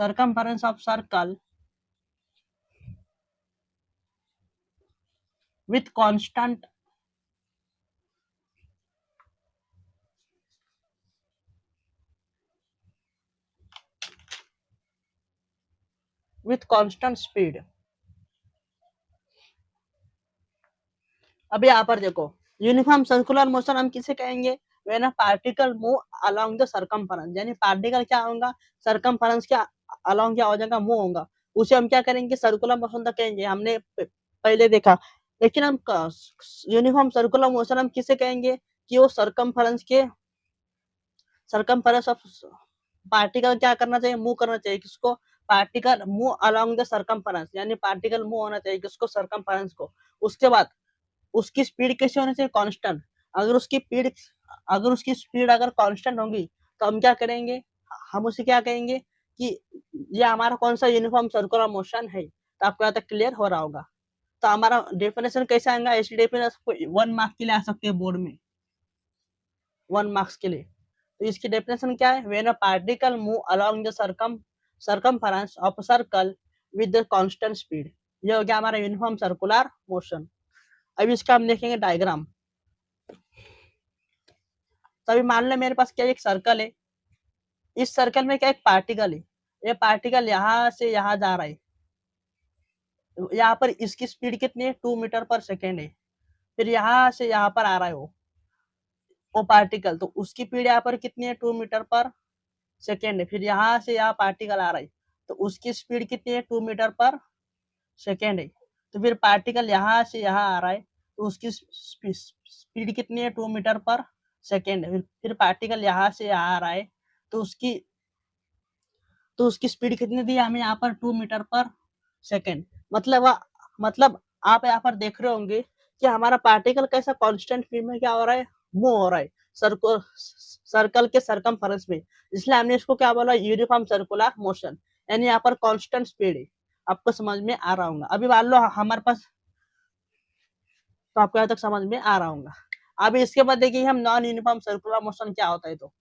circumference of circle with constant speed। अब यहाँ पर देखो यूनिफॉर्म सर्कुलर मोशन हम किसे कहेंगे, when a particle move along the circumference, यानी पार्टिकल क्या होगा, सर्कमफेरेंस क्या अलोंग क्या हो जाएगा, मूव होगा, उसे हम क्या करेंगे, सर्कुलर मोशन तक कहेंगे, हमने पहले देखा। लेकिन हम यूनिफॉर्म सर्कुलर मोशन हम किसे कहेंगे कि वो सर्कमफेरेंस ऑफ पार्टिकल क्या करना चाहिए, मूव करना चाहिए, किसको, particle move along the circumference, यानी पार्टिकल मूव होना चाहिए किसको, सर्कमफेरेंस को। उसके बाद उसकी स्पीड कैसे होनी चाहिए, कांस्टेंट। अगर उसकी स्पीड अगर कांस्टेंट होगी तो हम क्या करेंगे, हम उसे क्या कहेंगे कि ये हमारा कौन सा यूनिफॉर्म सर्कुलर मोशन है। तो आपको यहाँ तक क्लियर हो रहा होगा। तो हमारा डेफिनेशन कैसे आएगा, ऐसी डेफिनेशन 1 मार्क्स के लिए आ सकती है बोर्ड में, 1 मार्क्स के लिए। तो इसकी डेफिनेशन क्या है, when a particle move along the circumference of circle with the constant speed, ये हो गया हमारा यूनिफॉर्म सर्कुलर मोशन। अभी इसका हम देखेंगे डायग्राम। तो अभी मान लो मेरे पास क्या एक सर्कल है, इस सर्कल में क्या एक पार्टिकल है, ये पार्टिकल यहाँ से यहाँ जा रहा है, यहाँ पर इसकी स्पीड कितनी है, 2 मीटर पर सेकेंड है। फिर यहाँ से यहाँ पर आ रहा है वो पार्टिकल, तो उसकी स्पीड यहाँ पर कितनी है, 2 मीटर पर सेकेंड है। फिर यहाँ से यहाँ पार्टिकल आ रहा है, तो उसकी स्पीड कितनी है, 2 मीटर पर सेकेंड है। तो फिर पार्टिकल यहाँ से यहाँ आ रहा है, तो उसकी स्पीड कितनी है, 2 मीटर पर सेकेंड है। फिर पार्टिकल यहाँ से यहाँ आ रहा है, तो उसकी स्पीड कितनी दी हमें यहाँ पर, 2 मीटर पर सेकेंड। मतलब आप यहाँ पर देख रहे होंगे कि हमारा पार्टिकल कैसा कांस्टेंट स्पीड में क्या हो रहा है, मूव हो रहा है सर्कल के सर्कमफेरेंस में, इसलिए हमने इसको क्या बोला, यूनिफॉर्म सर्कुलर मोशन, यानी यहाँ पर कांस्टेंट स्पीड है। आपको समझ में आ रहा होगा। अभी मान लो हमारे पास, तो आपको यहाँ तक समझ में आ रहा होगा। अभी इसके बाद देखिए हम नॉन यूनिफॉर्म सर्कुलर मोशन क्या होता है। तो